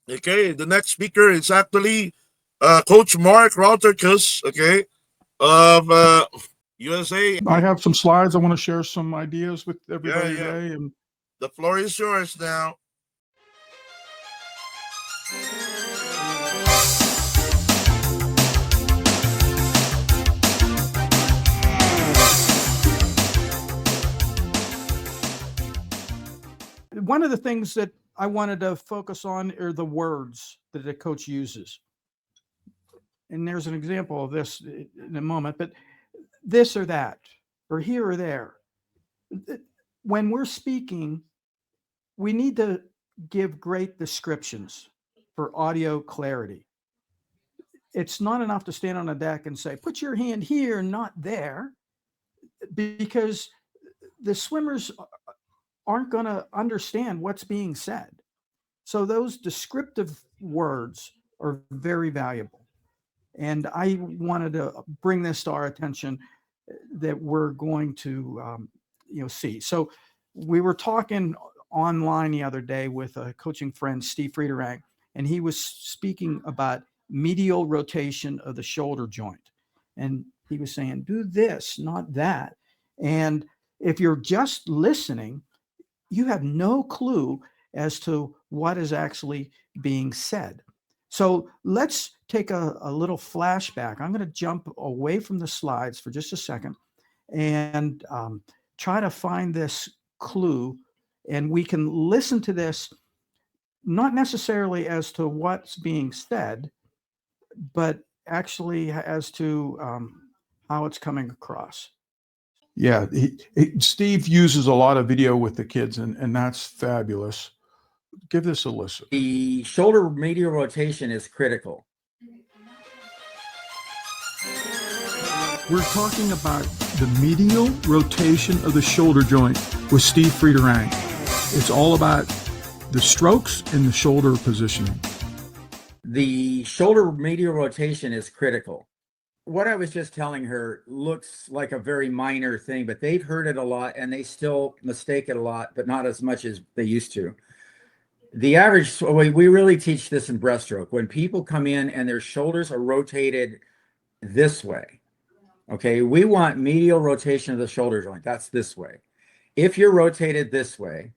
Okay, the next speaker is actually Coach Mark Rauterkus, okay, of USA. I have some slides. I want to share some ideas with everybody Yeah. today. And The floor is yours now. one of the things that I wanted to focus on are the words that a coach uses. And there's an example of this in a moment, but this or that, or here or there. When we're speaking, we need to give great descriptions for audio clarity. It's not enough to stand on a deck and say, put your hand here, not there, because the swimmers aren't going to understand what's being said. So those descriptive words are very valuable. And I wanted to bring this to our attention that we're going to see. So we were talking online the other day with a coaching friend, Steve Friederang, and he was speaking about medial rotation of the shoulder joint. And he was saying, do this, not that. And if you're just listening, you have no clue as to what is actually being said. So let's take a little flashback. I'm going to jump away from the slides for just a second and try to find this clue. And we can listen to this, not necessarily as to what's being said, but actually as to how it's coming across. Yeah, Steve uses a lot of video with the kids, and that's fabulous. Give this a listen. The shoulder medial rotation is critical. We're talking about the medial rotation of the shoulder joint with Steve Friederang. It's all about the strokes and the shoulder positioning. The shoulder medial rotation is critical. What I was just telling her looks like a very minor thing, but they've heard it a lot and they still mistake it a lot, but not as much as they used to. The average, we really teach this in breaststroke. When people come in and their shoulders are rotated this way, okay, we want medial rotation of the shoulder joint. That's this way. If you're rotated this way,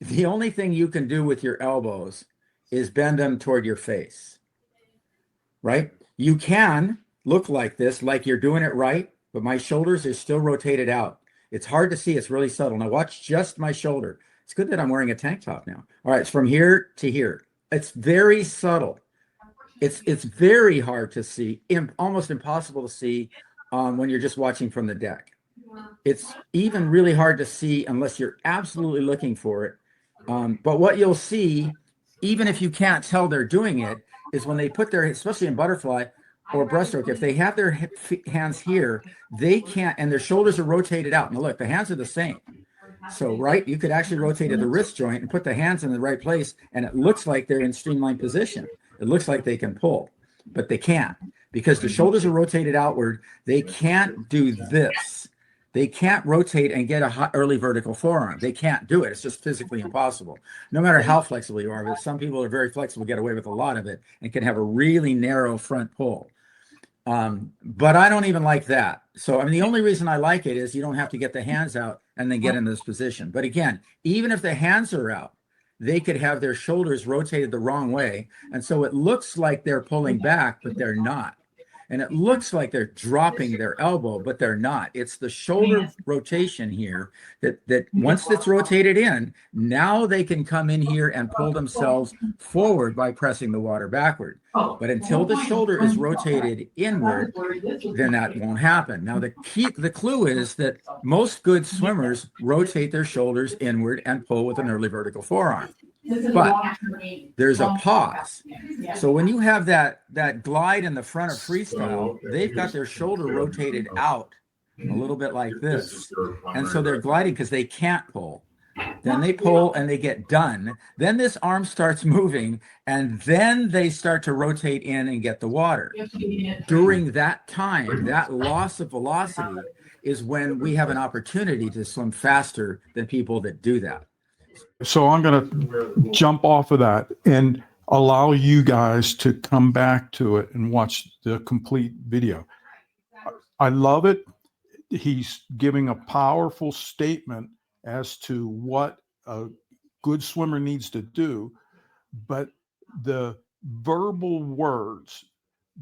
the only thing you can do with your elbows is bend them toward your face, right? You can look like this, like you're doing it right, but my shoulders are still rotated out. It's hard to see. It's really subtle. Now watch just my shoulder. It's good that I'm wearing a tank top now. All right, it's from here to here. It's very subtle. It's very hard to see, almost impossible to see when you're just watching from the deck. It's even really hard to see unless you're absolutely looking for it. But what you'll see, even if you can't tell they're doing it, is when they put their, especially in butterfly or breaststroke, if they have their hands here, they can't, and their shoulders are rotated out. Now look, the hands are the same. So, right, you could actually rotate at the wrist joint and put the hands in the right place, and it looks like they're in streamlined position. It looks like they can pull, but they can't because the shoulders are rotated outward. They can't do this. They can't rotate and get a early vertical forearm. They can't do it. It's just physically impossible, no matter how flexible you are. But some people are very flexible, get away with a lot of it, and can have a really narrow front pull. But I don't even like that. So, I mean, the only reason I like it is you don't have to get the hands out and then get in this position. But again, even if the hands are out, they could have their shoulders rotated the wrong way. And so it looks like they're pulling back, but they're not. And it looks like they're dropping their elbow, but they're not. It's the shoulder rotation here that once it's rotated in, now they can come in here and pull themselves forward by pressing the water backward. But until the shoulder is rotated inward, then that won't happen. Now, the clue is that most good swimmers rotate their shoulders inward and pull with an early vertical forearm. But there's a pause. So when you have that glide in the front of freestyle, they've got their shoulder rotated out a little bit like this. And so they're gliding because they can't pull. Then they pull and they get done. Then this arm starts moving, and then they start to rotate in and get the water. During that time, that loss of velocity is when we have an opportunity to swim faster than people that do that. So I'm going to jump off of that. And allow you guys to come back to it and watch the complete video. I love it. He's giving a powerful statement as to what a good swimmer needs to do, but the verbal words,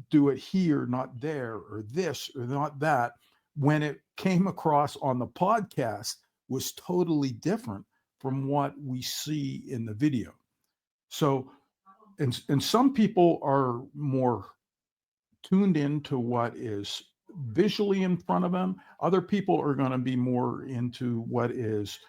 do it here, not there, or this, or not that, when it came across on the podcast was totally different from what we see in the video. So, and some people are more tuned into what is visually in front of them. Other people are going to be more into what is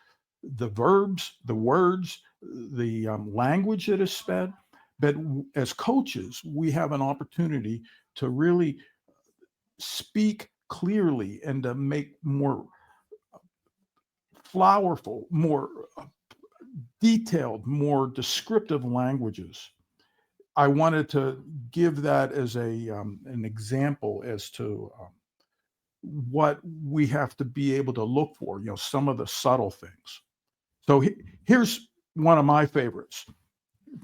the verbs, the words, the language that is said. But as coaches, we have an opportunity to really speak clearly and to make more flowerful, more detailed, more descriptive languages. I wanted to give that as an example as to what we have to be able to look for, some of the subtle things. So here's one of my favorites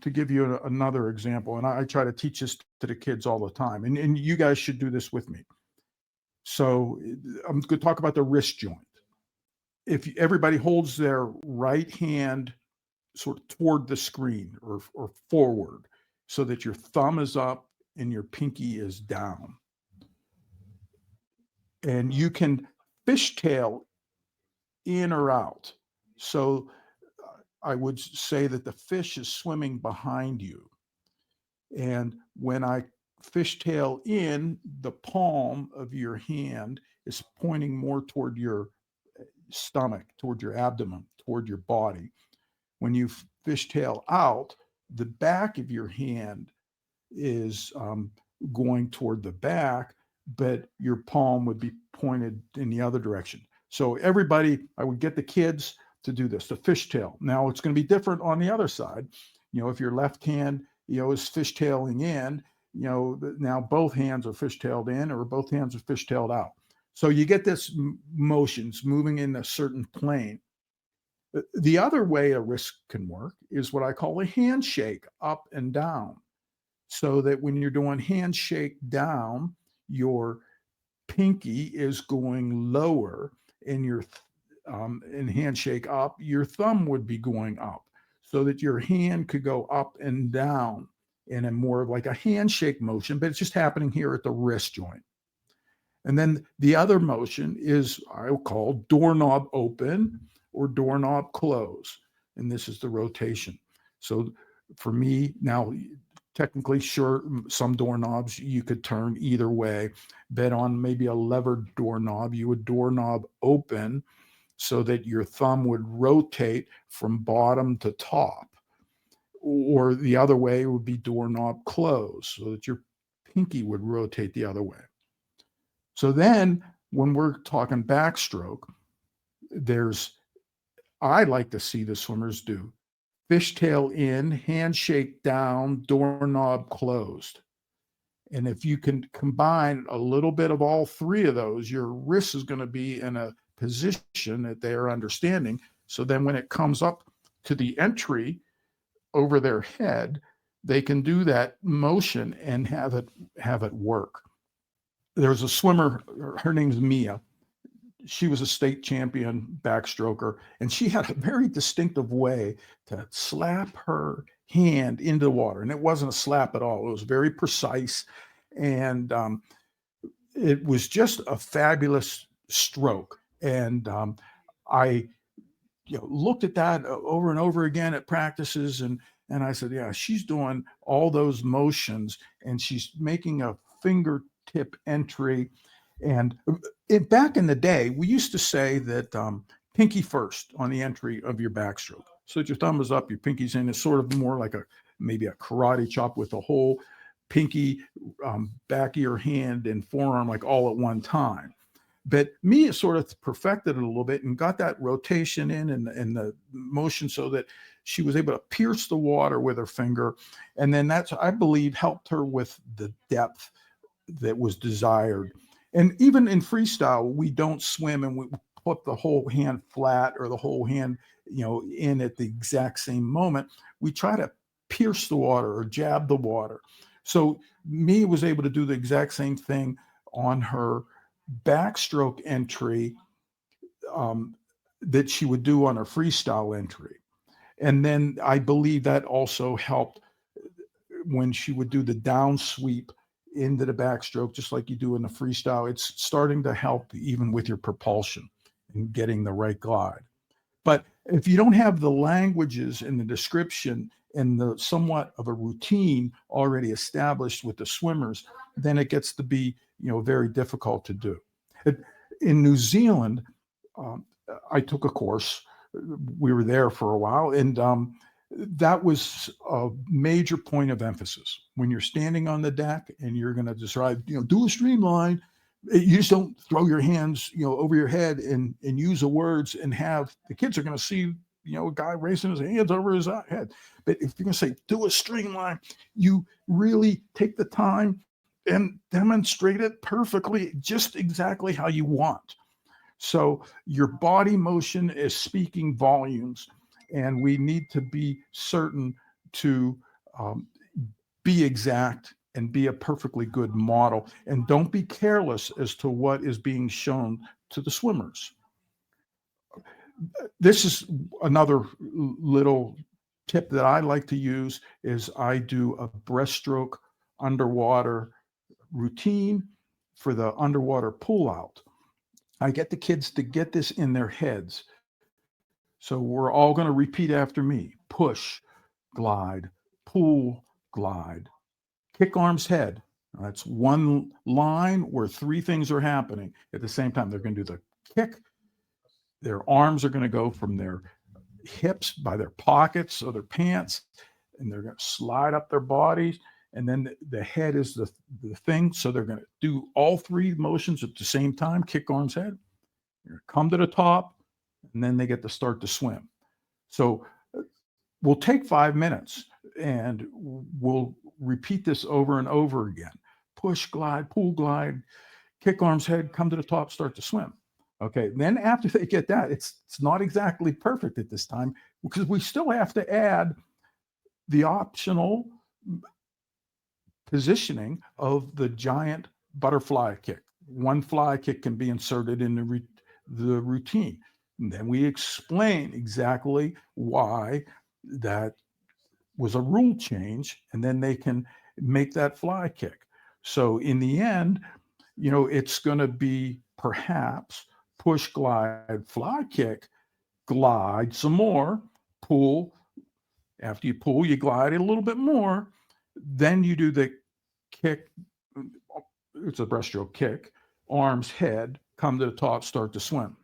to give you another example. And I try to teach this to the kids all the time. And you guys should do this with me. So I'm going to talk about the wrist joint. If everybody holds their right hand sort of toward the screen or forward so that your thumb is up and your pinky is down. And you can fishtail in or out. So I would say that the fish is swimming behind you. And when I fishtail in, the palm of your hand is pointing more toward your stomach, toward your abdomen, toward your body. When you fishtail out, the back of your hand is going toward the back, but your palm would be pointed in the other direction. So everybody, I would get the kids to do this, the fishtail. Now it's going to be different on the other side. If your left hand, is fishtailing in, now both hands are fishtailed in or both hands are fishtailed out. So you get this motions moving in a certain plane. The other way a wrist can work is what I call a handshake, up and down. So that when you're doing handshake down, your pinky is going lower, and your in handshake up, your thumb would be going up, so that your hand could go up and down in a more like a handshake motion, but it's just happening here at the wrist joint. And then the other motion is I'll call doorknob open or doorknob close. And this is the rotation. So for me, now, technically, sure, some doorknobs you could turn either way, but on maybe a levered doorknob, you would doorknob open so that your thumb would rotate from bottom to top. Or the other way would be doorknob close, so that your pinky would rotate the other way. So then when we're talking backstroke, I like to see the swimmers do fishtail in, handshake down, doorknob closed. And if you can combine a little bit of all three of those, your wrist is going to be in a position that they are understanding. So then when it comes up to the entry over their head, they can do that motion and have it work. There's a swimmer, her name's Mia. She was a state champion backstroker, and she had a very distinctive way to slap her hand into the water. And it wasn't a slap at all. It was very precise. And it was just a fabulous stroke. And I looked at that over and over again at practices. And I said, yeah, she's doing all those motions, and she's making a fingertip entry. And back in the day, we used to say that pinky first on the entry of your backstroke. So that your thumb is up, your pinky's in. It's sort of more like maybe a karate chop with the whole pinky, back of your hand and forearm like all at one time. But Mia sort of perfected it a little bit and got that rotation in and the motion so that she was able to pierce the water with her finger. And then that's, I believe, helped her with the depth that was desired. And even in freestyle, we don't swim and we put the whole hand flat or the whole hand, in at the exact same moment. We try to pierce the water or jab the water. So Mia was able to do the exact same thing on her backstroke entry that she would do on her freestyle entry. And then I believe that also helped when she would do the down sweep into the backstroke, just like you do in the freestyle. It's starting to help even with your propulsion and getting the right glide. But if you don't have the languages and the description and the somewhat of a routine already established with the swimmers, then it gets to be, very difficult to do. In New Zealand, I took a course. We were there for a while, and that was a major point of emphasis. When you're standing on the deck and you're going to decide, do a streamline, you just don't throw your hands, over your head and use the words and have the kids are going to see, a guy raising his hands over his head. But if you're going to say, do a streamline, you really take the time and demonstrate it perfectly, just exactly how you want. So your body motion is speaking volumes, and we need to be certain to be exact and be a perfectly good model. And don't be careless as to what is being shown to the swimmers. This is another little tip that I like to use is I do a breaststroke underwater routine for the underwater pullout. I get the kids to get this in their heads. So we're all going to repeat after me. Push, glide, pull, glide. Kick arms head. That's one line where three things are happening at the same time. They're going to do the kick. Their arms are going to go from their hips by their pockets or their pants, and they're going to slide up their bodies. And then the head is the thing. So they're going to do all three motions at the same time. Kick arms head. Come to the top, and then they get to start to swim. So we'll take 5 minutes, and we'll repeat this over and over again. Push, glide, pull, glide, kick arms head, come to the top, start to swim. Okay, then after they get that, it's not exactly perfect at this time because we still have to add the optional positioning of the giant butterfly kick. One fly kick can be inserted in the routine. And then we explain exactly why that was a rule change, and then they can make that fly kick. So in the end, it's going to be perhaps push, glide, fly kick, glide some more, pull. After you pull, you glide it a little bit more. Then you do the kick. It's a breaststroke kick, arms, head, come to the top, start to swim.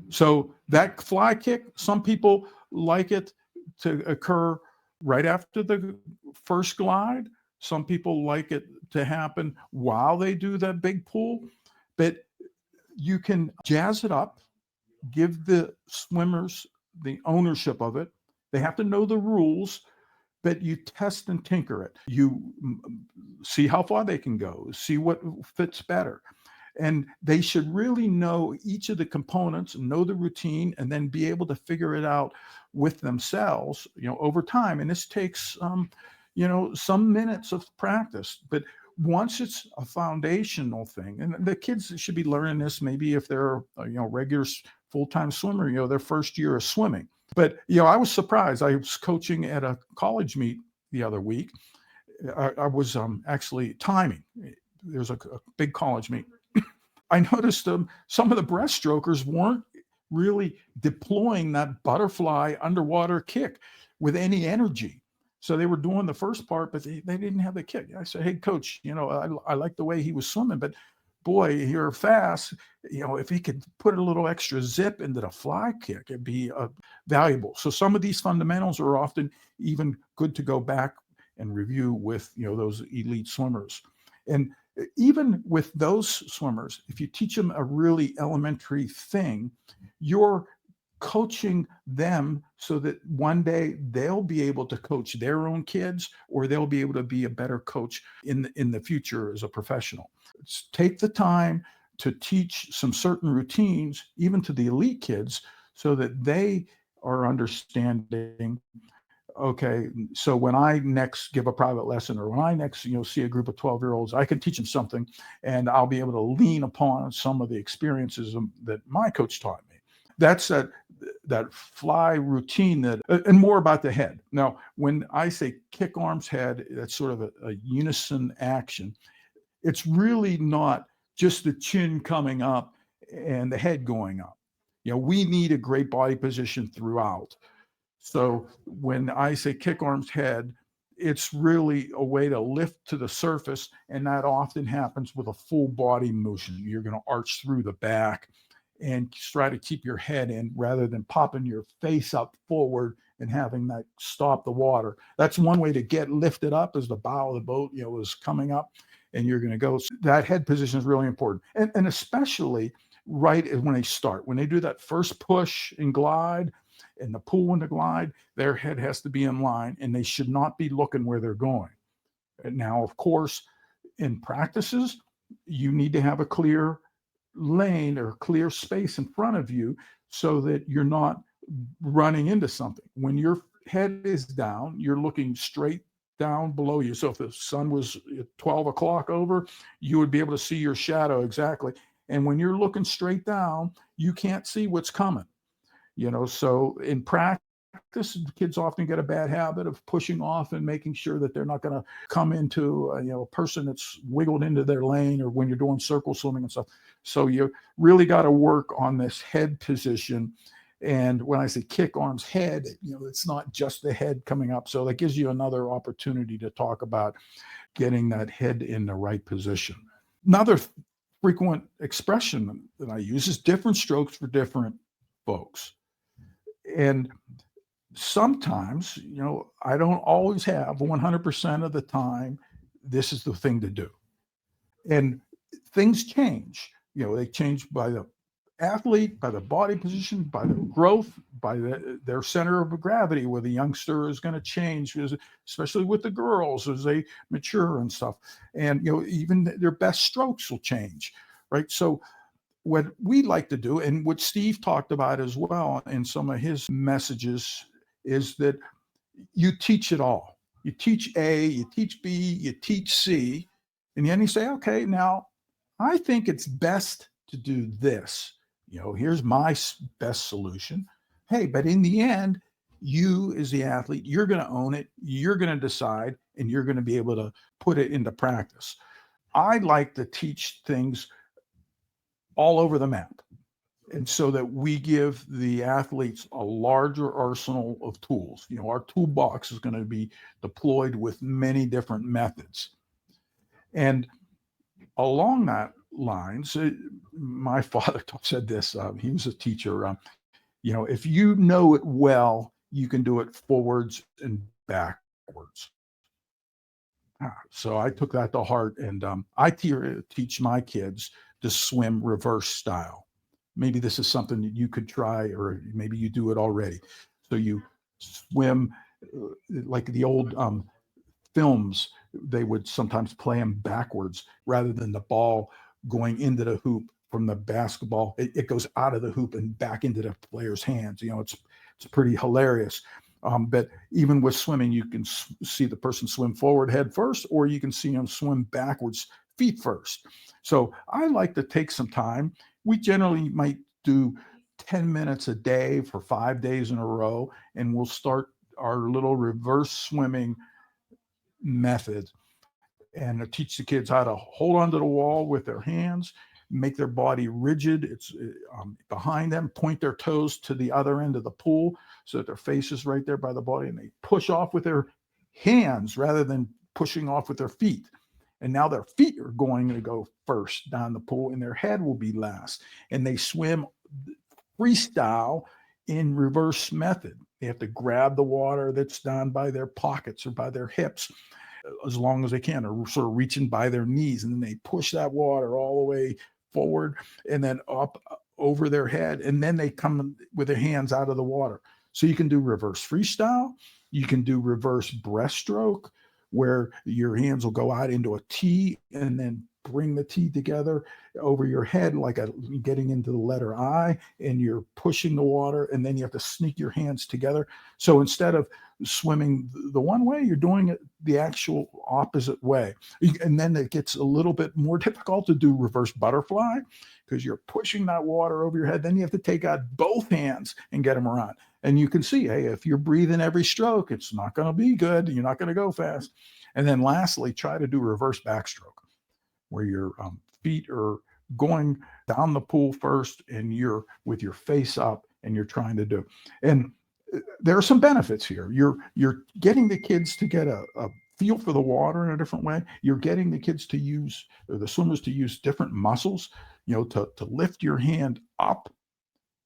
So that fly kick, some people like it to occur right after the first glide. Some people like it to happen while they do that big pull. But you can jazz it up, give the swimmers the ownership of it. They have to know the rules, but you test and tinker it. You see how far they can go, see what fits better. And they should really know each of the components, know the routine, and then be able to figure it out with themselves, over time. And this takes, some minutes of practice. But once it's a foundational thing, and the kids should be learning this maybe if they're, regular full-time swimmer, their first year of swimming. But, I was surprised. I was coaching at a college meet the other week. I was actually timing. There's a big college meet. I noticed some of the breaststrokers weren't really deploying that butterfly underwater kick with any energy. So they were doing the first part, but they didn't have the kick. I said, hey, coach, I like the way he was swimming, but boy, you're fast. If he could put a little extra zip into the fly kick, it'd be valuable. So some of these fundamentals are often even good to go back and review with, those elite swimmers. And even with those swimmers, if you teach them a really elementary thing, you're coaching them so that one day they'll be able to coach their own kids, or they'll be able to be a better coach in the future as a professional. Take the time to teach some certain routines, even to the elite kids, so that they are understanding okay, so when I next give a private lesson, or when I next, see a group of 12-year-olds, I can teach them something, and I'll be able to lean upon some of the experiences that my coach taught me. That's that fly routine, and more about the head. Now, when I say kick arms head, that's sort of a unison action. It's really not just the chin coming up and the head going up. We need a great body position throughout. So when I say kick arms head, it's really a way to lift to the surface, and that often happens with a full body motion. You're going to arch through the back and try to keep your head in rather than popping your face up forward and having that stop the water. That's one way to get lifted up, as the bow of the boat, is coming up, and you're going to go. That head position is really important, and especially right when they start, when they do that first push and glide, and the pull and the glide, their head has to be in line, and they should not be looking where they're going. And now, of course, in practices, you need to have a clear lane or clear space in front of you so that you're not running into something. When your head is down, you're looking straight down below you. So if the sun was at 12 o'clock over, you would be able to see your shadow exactly. And when you're looking straight down, you can't see what's coming. So in practice, kids often get a bad habit of pushing off and making sure that they're not going to come into a person that's wiggled into their lane, or when you're doing circle swimming and stuff. So you really got to work on this head position. And when I say kick arms head, it's not just the head coming up. So that gives you another opportunity to talk about getting that head in the right position. Another frequent expression that I use is different strokes for different folks. And sometimes, I don't always have 100% of the time, this is the thing to do. And things change. They change by the athlete, by the body position, by the growth, by their center of gravity, where the youngster is going to change, especially with the girls as they mature and stuff. And, even their best strokes will change, right? So what we like to do, and what Steve talked about as well in some of his messages, is that you teach it all. You teach A, you teach B, you teach C, and then you say, okay, now I think it's best to do this. Here's my best solution. Hey, but in the end, you as the athlete, you're going to own it, you're going to decide, and you're going to be able to put it into practice. I like to teach things all over the map, and so that we give the athletes a larger arsenal of tools. Our toolbox is going to be deployed with many different methods. And along that lines, my father said this, he was a teacher, if you know it well, you can do it forwards and backwards. So I took that to heart, and I teach my kids to swim reverse style. Maybe this is something that you could try, or maybe you do it already. So you swim like the old films, they would sometimes play them backwards rather than the ball going into the hoop from the basketball. It goes out of the hoop and back into the player's hands. It's pretty hilarious. But even with swimming, you can see the person swim forward head first, or you can see them swim backwards feet first. So I like to take some time. We generally might do 10 minutes a day for 5 days in a row, and we'll start our little reverse swimming method and teach the kids how to hold onto the wall with their hands, make their body rigid. It's behind them, point their toes to the other end of the pool so that their face is right there by the body, and they push off with their hands rather than pushing off with their feet. And now their feet are going to go first down the pool, and their head will be last. And they swim freestyle in reverse method. They have to grab the water that's down by their pockets or by their hips as long as they can, or sort of reaching by their knees, and then they push that water all the way forward and then up over their head, and then they come with their hands out of the water. So you can do reverse freestyle, you can do reverse breaststroke, where your hands will go out into a T and then bring the T together over your head, like getting into the letter I, and you're pushing the water, and then you have to sneak your hands together. So instead of swimming the one way, you're doing it the actual opposite way. And then it gets a little bit more difficult to do reverse butterfly because you're pushing that water over your head. Then you have to take out both hands and get them around. And you can see, hey, if you're breathing every stroke, it's not going to be good. You're not going to go fast. And then lastly, try to do reverse backstroke, where your feet are going down the pool first and you're with your face up and you're trying to do. And there are some benefits here. You're getting the kids to get a feel for the water in a different way. You're getting the kids to use, or the swimmers to use different muscles, to lift your hand up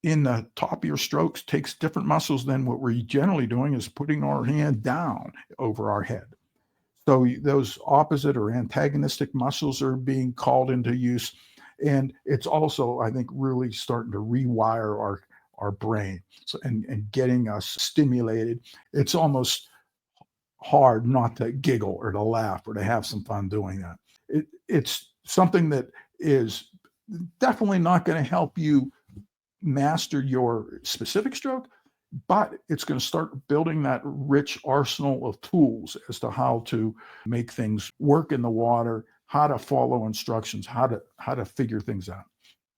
in the top of your strokes takes different muscles than what we're generally doing is putting our hand down over our head. So those opposite or antagonistic muscles are being called into use. And it's also, I think, really starting to rewire our brain and getting us stimulated. It's almost hard not to giggle or to laugh or to have some fun doing that. It's something that is definitely not going to help you master your specific stroke, but it's going to start building that rich arsenal of tools as to how to make things work in the water, how to follow instructions, how to figure things out.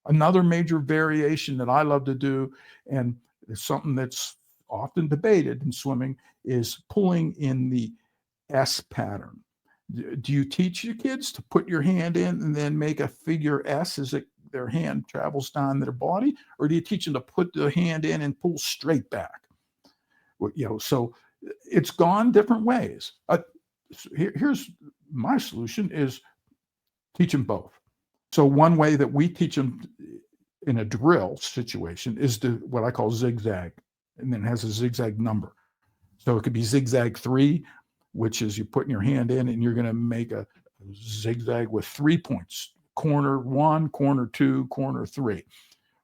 Another major variation that I love to do, and it's something that's often debated in swimming, is pulling in the S pattern. Do you teach your kids to put your hand in and then make a figure S as their hand travels down their body, or do you teach them to put the hand in and pull straight back? So it's gone different ways. Here's my solution: is teach them both. So one way that we teach them in a drill situation is to what I call zigzag, and then it has a zigzag number. So it could be zigzag 3, which is you're putting your hand in and you're going to make a zigzag with 3 points: corner 1, corner 2, corner 3.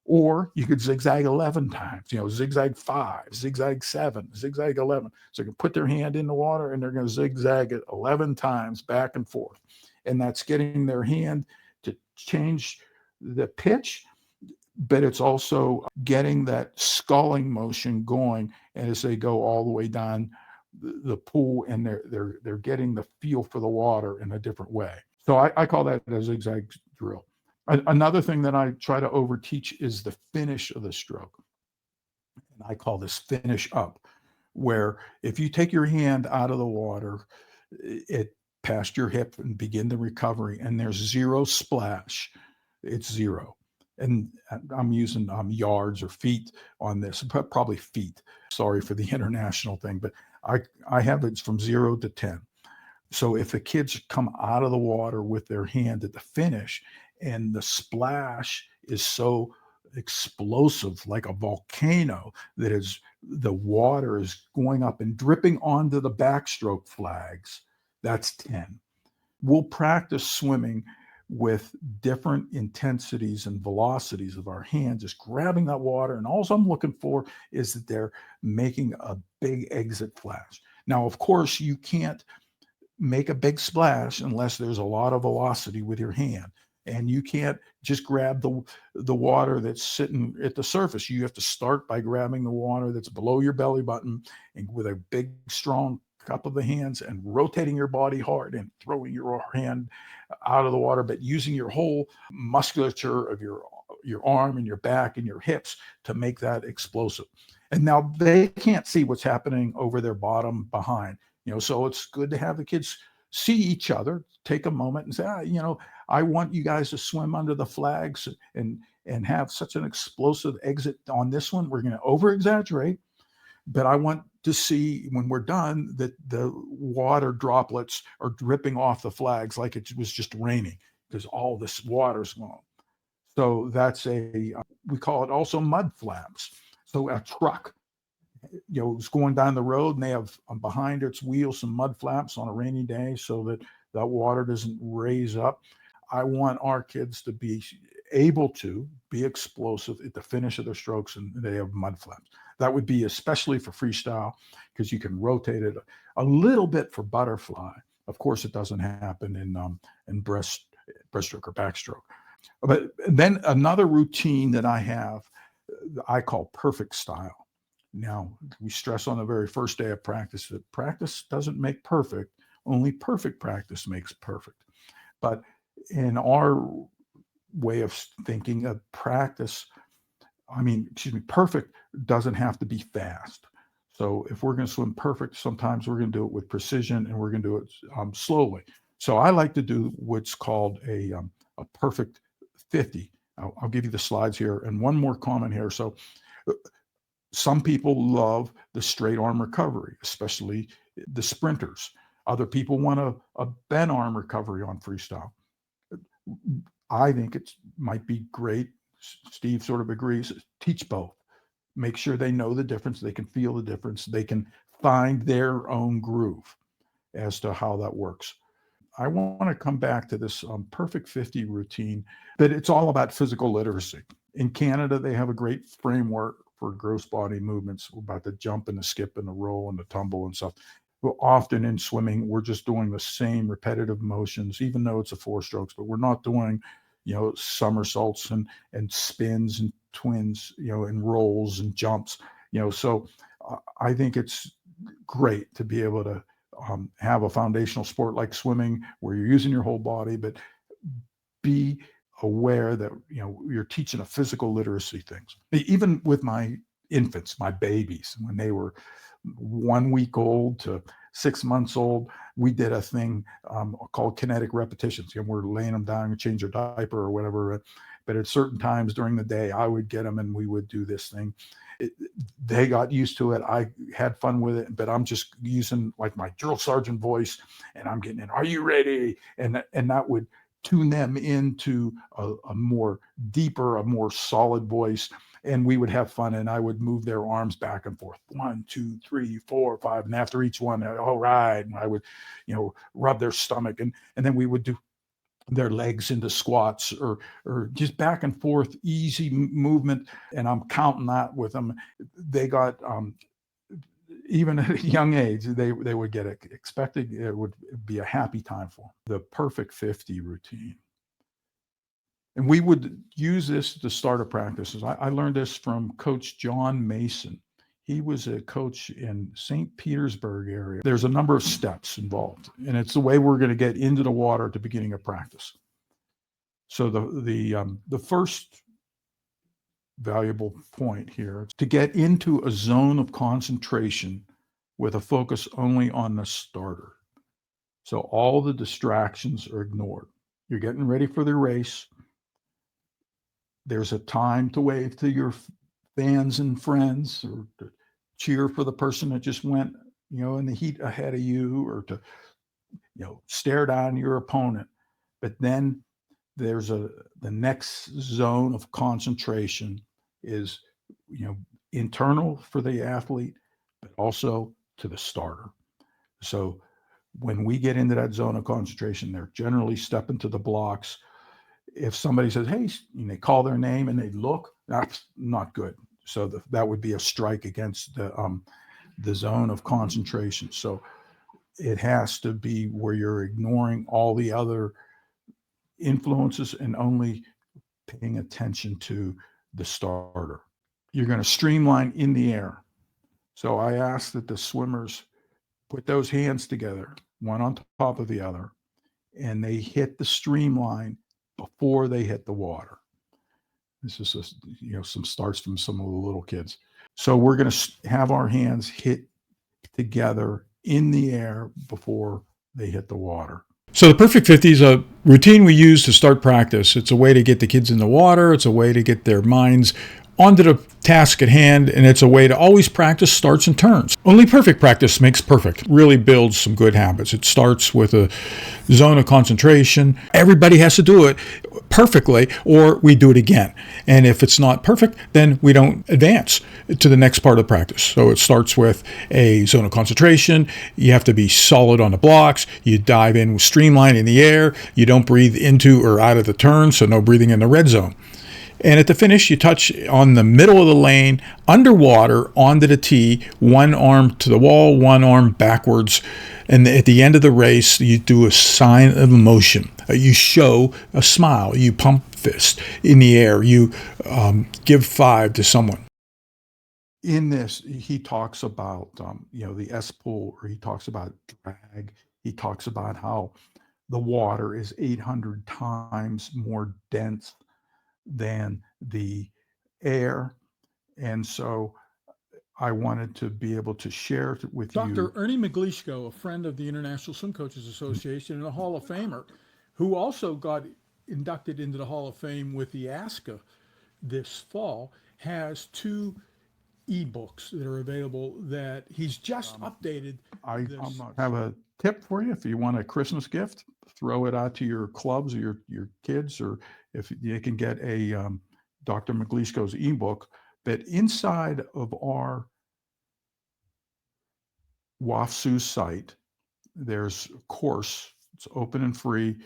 Or you could zigzag 11 times, zigzag 5, zigzag 7, zigzag 11. So you can put their hand in the water and they're going to zigzag it 11 times back and forth. And that's getting their hand to change the pitch, but it's also getting that sculling motion going as they go all the way down the pool, and they're getting the feel for the water in a different way. So I call that a zigzag drill. Another thing that I try to overteach is the finish of the stroke. And I call this finish up, where if you take your hand out of the water, it past your hip and begin the recovery, and there's zero splash, it's zero. And I'm using yards or feet on this, but probably feet. Sorry for the international thing, but I have it from 0 to 10. So if the kids come out of the water with their hand at the finish and the splash is so explosive, like a volcano, that is the water is going up and dripping onto the backstroke flags, that's 10. We'll practice swimming with different intensities and velocities of our hand, just grabbing that water. And all I'm looking for is that they're making a big exit flash. Now, of course, you can't make a big splash unless there's a lot of velocity with your hand. And you can't just grab the water that's sitting at the surface. You have to start by grabbing the water that's below your belly button and with a big, strong cup of the hands and rotating your body hard and throwing your hand out of the water, but using your whole musculature of your arm and your back and your hips to make that explosive. And now they can't see what's happening over their bottom behind, so it's good to have the kids see each other, take a moment and say, I want you guys to swim under the flags and have such an explosive exit on this one. We're going to over exaggerate, but I want to see when we're done that the water droplets are dripping off the flags like it was just raining because all this water's gone. So that's we call it also mud flaps. So a truck, is going down the road and they have behind its wheels some mud flaps on a rainy day so that that water doesn't raise up. I want our kids to be able to be explosive at the finish of their strokes, and they have mud flaps. That would be especially for freestyle because you can rotate it a little bit for butterfly. Of course, it doesn't happen in breast breaststroke or backstroke. But then another routine that I have, I call perfect style. Now, we stress on the very first day of practice that practice doesn't make perfect, only perfect practice makes perfect. But in our way of thinking of practice, perfect doesn't have to be fast. So if we're going to swim perfect, sometimes we're going to do it with precision and we're going to do it slowly. So I like to do what's called a perfect 50. I'll give you the slides here. And one more comment here. So some people love the straight arm recovery, especially the sprinters. Other people want a bent arm recovery on freestyle. I think it might be great. Steve sort of agrees. Teach both. Make sure they know the difference. They can feel the difference. They can find their own groove as to how that works. I want to come back to this perfect 50 routine, but it's all about physical literacy. In Canada, they have a great framework for gross body movements about the jump and the skip and the roll and the tumble and stuff. But often in swimming, we're just doing the same repetitive motions, even though it's a 4 strokes, but we're not doing, somersaults and spins and twins, and rolls and jumps, so I think it's great to be able to have a foundational sport like swimming where you're using your whole body, but be aware that, you're teaching a physical literacy things. Even with my infants, my babies, when they were 1 week old to 6 months old, we did a thing called kinetic repetitions. We're laying them down and change their diaper or whatever. But at certain times during the day, I would get them and we would do this thing. They got used to it. I had fun with it, but I'm just using like my drill sergeant voice and I'm getting in, are you ready? And that would tune them into a more deeper, a more solid voice. And we would have fun and I would move their arms back and forth. 1, 2, 3, 4, 5. And after each one, all right. And I would, rub their stomach and then we would do their legs into squats or just back and forth, easy movement. And I'm counting that with them. They got, even at a young age, they would get expected. It would be a happy time for them. The perfect 50 routine. And we would use this to start a practice. I learned this from Coach John Mason. He was a coach in St. Petersburg area. There's a number of steps involved, and it's the way we're going to get into the water at the beginning of practice. So the first valuable point here is to get into a zone of concentration with a focus only on the starter. So all the distractions are ignored. You're getting ready for the race. There's a time to wave to your fans and friends or to cheer for the person that just went, in the heat ahead of you or to, stare down your opponent. But then there's the next zone of concentration is, internal for the athlete, but also to the starter. So when we get into that zone of concentration, they're generally stepping to the blocks. If somebody says, hey, and they call their name and they look, that's not good. So that would be a strike against the zone of concentration. So it has to be where you're ignoring all the other influences and only paying attention to the starter. You're going to streamline in the air. So I ask that the swimmers put those hands together, one on top of the other, and they hit the streamline before they hit the water. This is some starts from some of the little kids. So we're going to have our hands hit together in the air before they hit the water. So the Perfect 50 is a routine we use to start practice. It's a way to get the kids in the water. It's a way to get their minds onto the task at hand, and it's a way to always practice starts and turns. Only perfect practice makes perfect. Really builds some good habits. It starts with a zone of concentration. Everybody has to do it perfectly, or we do it again. And if it's not perfect, then we don't advance to the next part of the practice. So it starts with a zone of concentration. You have to be solid on the blocks. You dive in with streamline in the air. You don't breathe into or out of the turn, so no breathing in the red zone. And at the finish, you touch on the middle of the lane, underwater, onto the tee, one arm to the wall, one arm backwards, And at the end of the race, you do a sign of emotion. You show a smile. You pump fist in the air. You give 5 to someone. In this, he talks about, the S pull, or he talks about drag. He talks about how the water is 800 times more dense than the air. And so I wanted to be able to share with Dr. you. Ernie McGleishko, a friend of the International Swim Coaches Association and a Hall of Famer, who also got inducted into the Hall of Fame with the ISCA this fall, has 2 ebooks that are available that he's just updated. I have a tip for you. If you want a Christmas gift, throw it out to your clubs or your kids, or if you can get a Dr. McGleishko's ebook. But inside of our WAFSU site, there's a course. It's open and free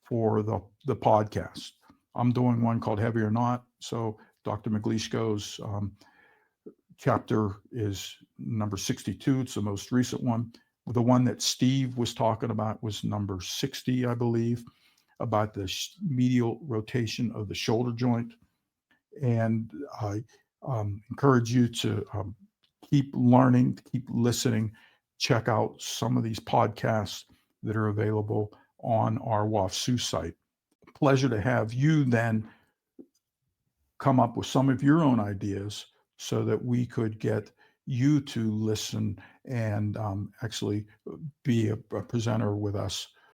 for the podcast. I'm doing one called Heavy or Not. So Dr. McGleishko's chapter is number 62. It's the most recent one. The one that Steve was talking about was number 60, I believe, about the medial rotation of the shoulder joint. And I encourage you to keep learning, keep listening, check out some of these podcasts that are available on our WAFSU site. Pleasure to have you then come up with some of your own ideas so that we could get you to listen and actually be a presenter with us